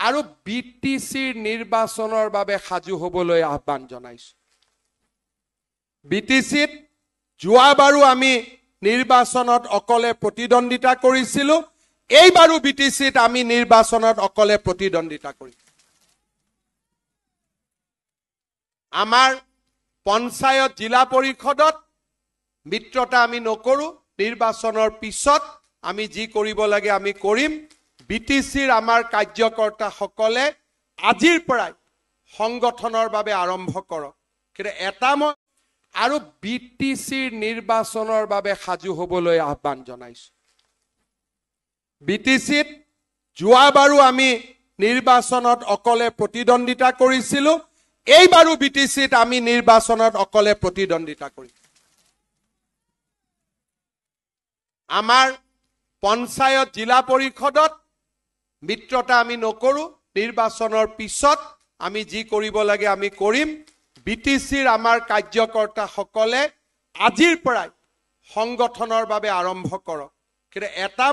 আৰু বিটিচিৰ নিৰ্বাচনৰ বাবে সাজু হ'বলৈ আহ্বান জনাইছো। বিটিচিত যোৱাবাৰো আমি নিৰ্বাচনত অকলে প্ৰতিদ্বন্দ্বিতা কৰিছিলো, এইবাৰো বিটিচিত আমি নিৰ্বাচনত অকলে প্ৰতিদ্বন্দ্বিতা কৰিম। আমাৰ পঞ্চায়ত জিলা পৰিষদত মিত্ৰতা আমি নকৰো, নিৰ্বাচনৰ পিছত আমি যি কৰিব লাগে আমি কৰিম। বিটিচিৰ আমাৰ কাৰ্যকৰ্তাসকলে আজিৰ পৰাই সংগঠনৰ বাবে আৰম্ভ কৰক। কিন্তু এটা আৰু বিটিচিৰ নিৰ্বাচনৰ বাবে সাজু হ'বলৈ আহ্বান জনাইছো। বিটিচিত যোৱাবাৰো আমি নিৰ্বাচনত অকলে প্ৰতিদ্বন্দ্বিতা কৰিছিলো, এইবাৰো বিটিচিত আমি নিৰ্বাচনত অকলে প্ৰতিদ্বন্দ্বিতা কৰিম। আমাৰ পঞ্চায়ত জিলা পৰিষদত মিত্ৰতা আমি নকৰো, নিৰ্বাচনৰ পিছত আমি যি কৰিব লাগে আমি কৰিম। বিটিচিৰ আমাৰ কাৰ্যকৰ্তাসকলে আজিৰ পৰাই সংগঠনৰ বাবে আৰম্ভ কৰক। কিন্তু এটা